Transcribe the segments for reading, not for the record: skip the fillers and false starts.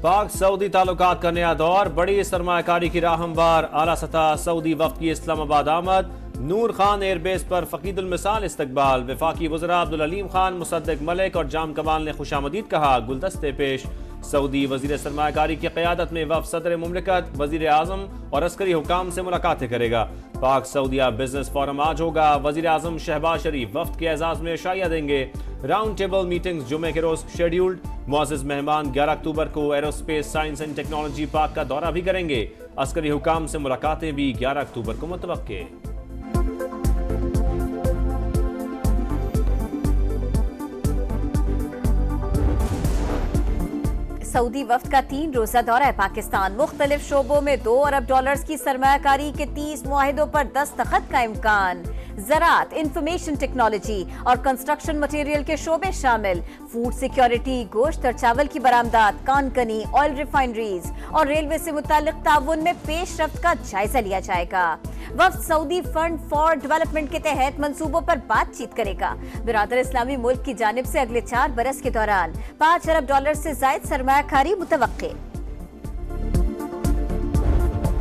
पाक सऊदी ताल्लुकात का नया दौर, बड़ी सरमायाकारी की राह हमवार। आला सतह सऊदी वफ्द की इस्लामाबाद आमद। नूर खान एयरबेस पर फकीदुल मिसाल इस्तकबाल। वफाकी वज़रा अब्दुल अलीम खान, मुसद्दिक मलिक और जाम कमाल ने खुशामदीद कहा। गुलदस्ते पेश। सऊदी वजीर सरमायाकारी की क़यादत में वफ़द सदर मुमलिकत, वजीर आज़म और अस्करी हुकाम से मुलाकातें करेगा। पाक सऊदिया बिजनेस फोरम आज होगा। वजीर आज़म शहबाज शरीफ वफ़द के एजाज़ में शाइया देंगे। राउंड टेबल मीटिंग्स जुमे के रोज शेड्यूल्ड। मुअज़्ज़िज़ मेहमान 11 अक्टूबर को aerospace science and technology park का दौरा भी करेंगे। अस्करी हुकाम से मुलाकातें भी 11 अक्टूबर को मुतवक्के। सऊदी वफ्द का 3 रोजा दौरा है पाकिस्तान। मुख्तलिफ शोबों में $2 अरब की सरमायाकारी के 30 मुआहिदों पर दस्तखत का इम्कान। ज़राअत, इंफॉर्मेशन टेक्नोलॉजी और कंस्ट्रक्शन मटेरियल के शोबे शामिल। फूड सिक्योरिटी, गोश्त और चावल की बरामदात, कानकनी, ऑयल रिफाइनरीज और रेलवे से मुताल्लिक ताउन में पेशरफ्त का जायजा लिया जाएगा। वफ्द सऊदी फंड फॉर डेवलपमेंट के तहत मंसूबों पर बातचीत करेगा। बिरादर इस्लामी मुल्क की जानिब से अगले 4 बरस के दौरान $5 अरब से जायद सरमायाकारी मुतवक्के।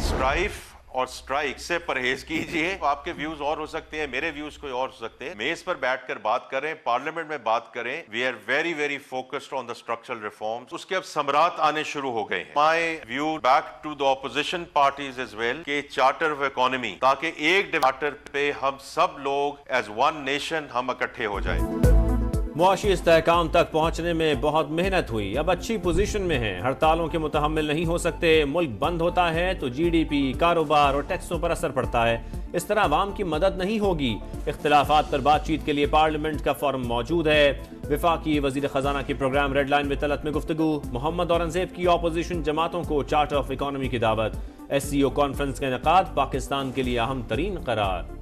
स्ट्राइफ और स्ट्राइक से परहेज कीजिए। आपके व्यूज और हो सकते हैं, मेरे व्यूज कोई और हो सकते हैं। मेज पर बैठकर बात करें, पार्लियामेंट में बात करें। We are very very focused on the structural reforms. उसके अब समरात आने शुरू हो गए हैं। My view back to the opposition parties as well के चार्टर ऑफ इकोनॉमी, ताकि एक चार्टर पे हम सब लोग एज वन नेशन हम इकट्ठे हो जाए। मुआशी इस्तेहकाम तक पहुंचने में बहुत मेहनत हुई, अब अच्छी पोजीशन में है। हड़तालों के मुतहम्मिल नहीं हो सकते। मुल्क बंद होता है तो GDP, कारोबार और टैक्सों पर असर पड़ता है। इस तरह आवाम की मदद नहीं होगी। इख्तिलाफात पर बातचीत के लिए पार्लियामेंट का फोरम मौजूद है। वफाकी वजीर खजाना की प्रोग्राम रेड लाइन में तलत में गुफ्तगू। मोहम्मद औरंगजेब की ऑपोजिशन जमातों को चार्टर ऑफ इकोनॉमी की दावत। SCO कॉन्फ्रेंस का इनेकाद, पाकिस्तान के लिए अहम तरीन करार।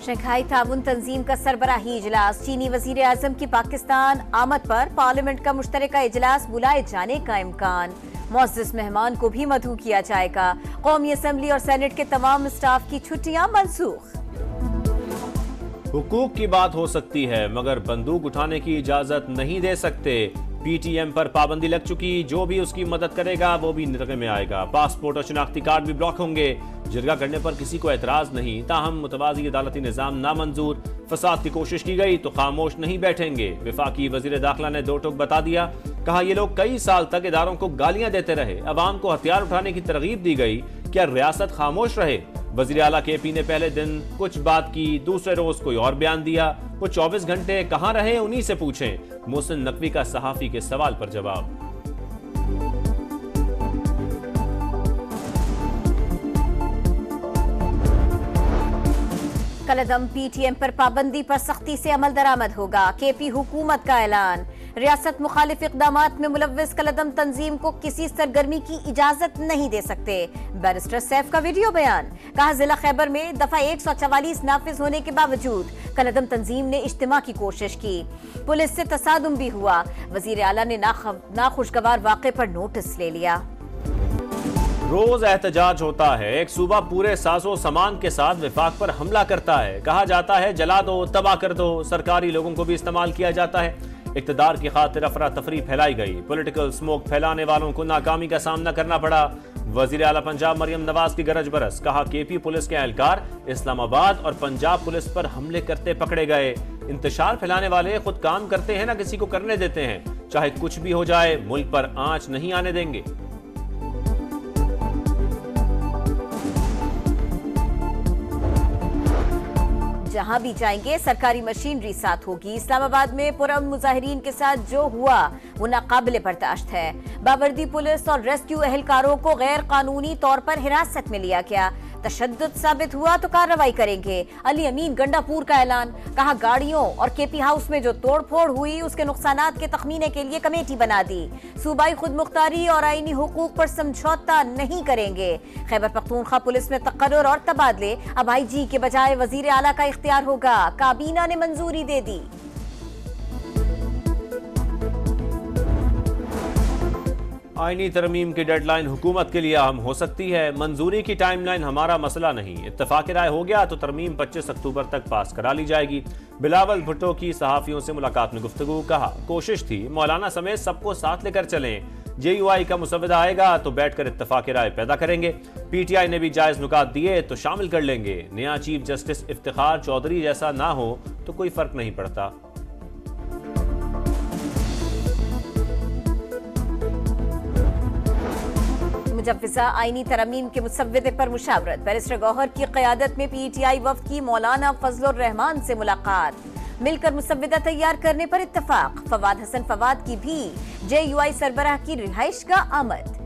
शंघाई ताउन तंजीम का सरबराही इजलास। चीनी वजीर आजम की पाकिस्तान आमद पर पार्लियामेंट का मुश्तरका इजलास बुलाए जाने का इम्कान। मुअज़्ज़िज़ मेहमान को भी मदऊ किया जाएगा। कौमी असम्बली और सेनेट के तमाम स्टाफ की छुट्टियां मनसूख। हुकूक की बात हो सकती है मगर बंदूक उठाने की इजाजत नहीं दे सकते। PTM पर पाबंदी लग चुकी, जो भी उसकी मदद करेगा वो भी निरगे में आएगा। पासपोर्ट और शनाख्ती कार्ड भी ब्लॉक होंगे। जिरगा करने पर किसी को एतराज नहीं, ताहम मुतवाज़ी अदालती निज़ाम नामंजूर। फसाद की कोशिश की गई तो खामोश नहीं बैठेंगे। वफाकी वजीर दाखिला ने दो टोक बता दिया। कहा ये लोग कई साल तक इदारों को गालियां देते रहे, अवाम को हथियार उठाने की तरगीब दी गई, क्या रियासत खामोश रहे? वजीर आला KP ने पहले दिन कुछ बात की, दूसरे रोज कोई और बयान दिया। वो 24 घंटे कहां रहे उन्हीं से पूछें। मोहसिन नकवी का सहाफी के सवाल पर जवाब। कलदम PTM पर पाबंदी पर सख्ती से अमल दरामद होगा। KP हुकूमत का ऐलान। रियासत मुखालिफ इक़दामात में मुलव्विस कलदम तंजीम को किसी सरगर्मी की इजाजत नहीं दे सकते। बैरिस्टर सैफ का वीडियो बयान। कहा जिला खैबर में दफा 144 नाफिज होने के बावजूद कलदम तंजीम ने इज्तिमा की कोशिश की। पुलिस से तसादुम भी हुआ। वजीर आला ने नाखुशगवार वाक़े पर नोटिस ले लिया। रोज एहतजाज होता है, एक सूबा पूरे साजो सामान के साथ विफाक पर हमला करता है। कहा जाता है जला दो, तबाह कर दो। सरकारी लोगों को भी इस्तेमाल किया जाता है। इक़्तिदार की खातिर अफरा तफरी फैलाई गई। पॉलिटिकल स्मोक फैलाने वालों को नाकामी का सामना करना पड़ा। वजीर आला पंजाब मरियम नवाज की गरज बरस। कहा KP पुलिस के एहलकार इस्लामाबाद और पंजाब पुलिस पर हमले करते पकड़े गए। इंतशार फैलाने वाले खुद काम करते हैं ना किसी को करने देते हैं। चाहे कुछ भी हो जाए, मुल्क पर आंच नहीं आने देंगे। जहां भी जाएंगे सरकारी मशीनरी साथ होगी। इस्लामाबाद में पुरअमन मुजाहिरीन के साथ जो हुआ वो नाकाबिले बर्दाश्त है। बावर्दी पुलिस और रेस्क्यू एहलकारों को गैर कानूनी तौर पर हिरासत में लिया गया। तशद्दुद साबित हुआ तो कार्रवाई करेंगे। अली अमीन गंडापुर का ऐलान। कहा गाड़ियों और KP हाउस में जो तोड़फोड़ हुई उसके नुकसानात के तखमीने के लिए कमेटी बना दी। सूबाई खुद मुख्तारी और आईनी हुकूक पर समझौता नहीं करेंगे। खैबर पख्तूनख्वा पुलिस में तकर्रुर और तबादले, अब IG के बजाय वजीर आला का इख्तियार होगा। काबीना ने मंजूरी दे दी। आईनी तरमीम की डेडलाइन हुकूमत के लिए अहम हो सकती है। मंजूरी की टाइमलाइन हमारा मसला नहीं, इत्तफाक राय हो गया तो तरमीम 25 अक्टूबर तक पास करा ली जाएगी। बिलावल भुट्टो की सहाफियों से मुलाकात में गुफ्तगू, कहा कोशिश थी मौलाना समेत सबको साथ लेकर चलें, JUI का मुसव्वदा आएगा तो बैठकर इत्तफाक राय पैदा करेंगे। PTI ने भी जायज नुकात दिए तो शामिल कर लेंगे। नया चीफ जस्टिस इफ्तिखार चौधरी जैसा ना हो तो कोई फर्क नहीं पड़ता। मुजव्विज़ा आईनी तरमीम के मुसव्वदे पर मुशावरत, बैरिस्टर गौहर की क़यादत में PTI वफ्द की मौलाना फजलुर रहमान से मुलाकात, मिलकर मुसव्वदा तैयार करने पर इत्तफाक। फवाद हसन फवाद की भी JUI सरबराह की रिहाइश का आमद।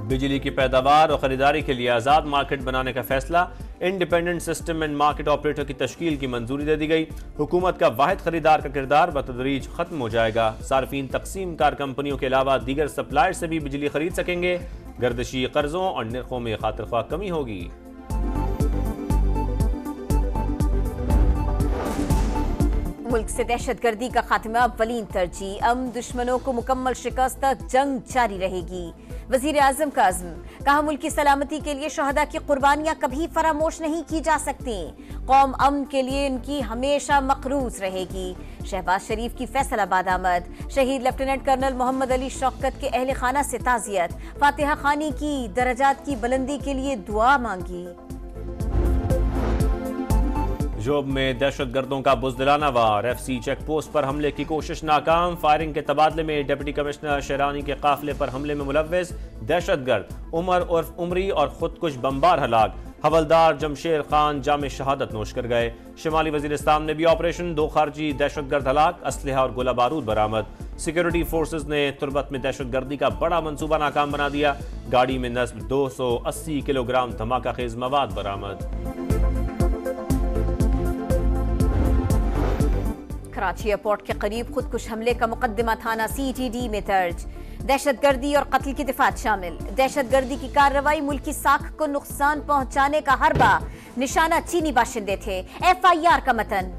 बिजली की पैदावार और खरीदारी के लिए आज़ाद मार्केट बनाने का फैसला, independent system and market operator की तश्कील की मंजूरी दे दी गई। हुकूमत का वाहिद खरीदार का किरदार बतदरीज खत्म हो जाएगा। सार्फिन तकसीम कार कंपनियों के अलावा दीगर सप्लायर से भी बिजली खरीद सकेंगे। गर्दशी कर्जों और निर्खों में खातिर ख्वाह कमी होगी। मुल्क से दहशतगर्दी का खात्मा अव्वलीन तरजीह, अमन दुश्मनों को मुकम्मल शिकस्त तक जंग जारी रहेगी। वजीर आजम का अज़्म, कहा मुल्क की सलामती के लिए शहदा की कुर्बानियां कभी फरामोश नहीं की जा सकती। कौम अमन के लिए इनकी हमेशा मकरूज रहेगी। शहबाज शरीफ की फैसलाबाद आमद, शहीद लेफ्टिनेंट कर्नल मोहम्मद अली शौकत के अहल खाना से ताज़ियत, फातिहा खानी की दर्जात की बुलंदी के लिए दुआ मांगी। जोब में दहशतगर्दों का बुज़दिलाना वार, FC चेक पोस्ट पर हमले की कोशिश नाकाम। फायरिंग के तबादले में डिप्टी कमिश्नर शेरानी के काफिले पर हमले में मुलव्विस दहशतगर्द उमर उर्फ उमरी और खुदकुश बमबार हलाक। हवलदार जमशेर खान जामे शहादत नोश कर गए। शिमाली वजीरिस्तान में भी ऑपरेशन, 2 खारजी दहशतगर्द हलाक, असलहा और गोला बारूद बरामद। सिक्योरिटी फोर्सेज ने तुरबत में दहशतगर्दी का बड़ा मंसूबा नाकाम बना दिया। गाड़ी में नस्ब 280 किलोग्राम धमाका खेज मवाद बरामद। कराची एयरपोर्ट के करीब खुदकुश हमले का मुकदमा थाना CTD में दर्ज। दहशतगर्दी और कत्ल की दिफात शामिल। दहशतगर्दी की कार्रवाई मुल्क की साख को नुकसान पहुंचाने का हरबा, निशाना चीनी बाशिंदे थे। FIR का मतन।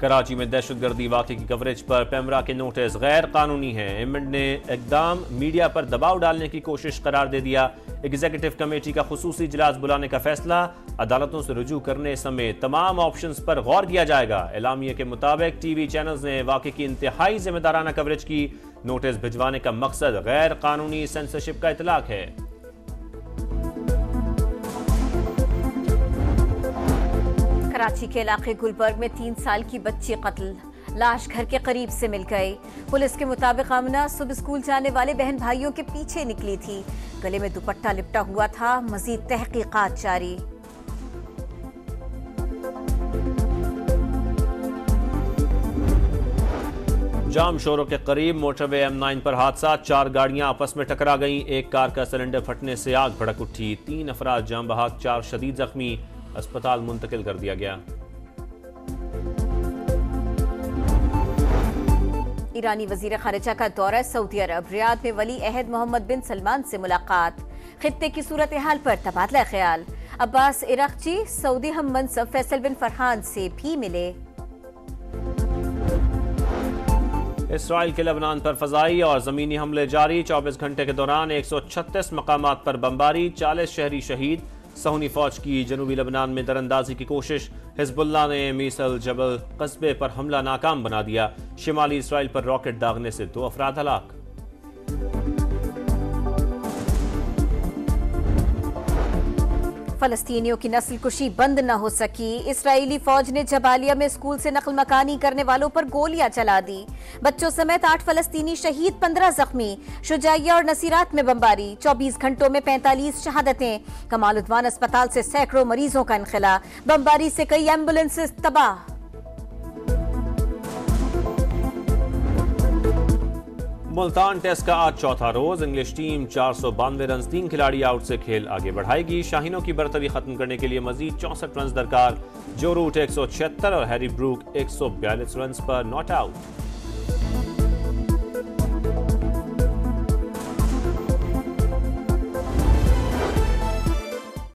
कराची में दहशतगर्दी वाक़े की कवरेज पर पैमरा के नोटिस गैर कानूनी है। एमएंड ने इकदाम मीडिया पर दबाव डालने की कोशिश करार दे दिया। एग्जीक्यूटिव कमेटी का खुसूसी इजलास बुलाने का फैसला, अदालतों से रुजू करने समेत तमाम ऑप्शंस पर गौर किया जाएगा। एलामिया के मुताबिक TV चैनल्स ने वाक़े की इंतहाई जिम्मेदाराना कवरेज की। नोटिस भिजवाने का मकसद गैर कानूनी सेंसरशिप का इतलाक है। कराची के इलाके गुलबर्ग में 3 साल की बच्ची कत्ल, लाश घर के करीब से मिल गई। पुलिस के मुताबिक आमना सुबह स्कूल जाने वाले बहन भाइयों के पीछे निकली थी। गले में दुपट्टा लिपटा हुआ था। मजीद तहकीकात जारी। जाम शोरों के करीब मोटरवे M9 पर हादसा, 4 गाड़ियां आपस में टकरा गईं। एक कार का सिलेंडर फटने से आग भड़क उठी। 3 अफराद जाम बहक, 4 शदीद जख्मी, अस्पताल मुंतकिल कर दिया गया। ईरानी वजीर खारिजा का दौरा सऊदी अरब, रियाद में वली अहद मोहम्मद बिन सलमान से मुलाकात। खित्ते की सूरत हाल पर तबादला ख्याल। अब्बास इराक़ची सऊदी हम मनसब फैसल बिन फरहान से भी मिले। इसराइल के लेबनान पर फजाई और जमीनी हमले जारी। 24 घंटे के दौरान 136 मकामात पर बमबारी, 40 शहरी शहीद। सहूनी फौज की जनूबी लेबनान में दरअंदाजी की कोशिश। हिजबुल्लाह ने मीसल जबल कस्बे पर हमला नाकाम बना दिया। शिमाली इसराइल पर रॉकेट दागने से 2 अफराद हलाक। फलस्तीनियों की नस्ल कुशी बंद न हो सकी। इसराइली फौज ने जबालिया में स्कूल से नकल मकानी करने वालों पर गोलियां चला दी। बच्चों समेत 8 फलस्तीनी शहीद, 15 जख्मी। शुजाइया और नसीरात में बमबारी, 24 घंटों में 45 शहादतें। कमालुद्दीन अस्पताल से सैकड़ों मरीजों का इनखला। बमबारी से कई एम्बुलेंसेस तबाह। मुल्तान टेस्ट का आज चौथा रोज। इंग्लिश टीम 492 रन, 3 खिलाड़ी आउट से खेल आगे बढ़ाएगी। शाहीनों की बरतरी खत्म करने के लिए मजीद 64 रन दरकार। जो रूट 176 और हैरी ब्रूक 142 रन पर नॉट आउट।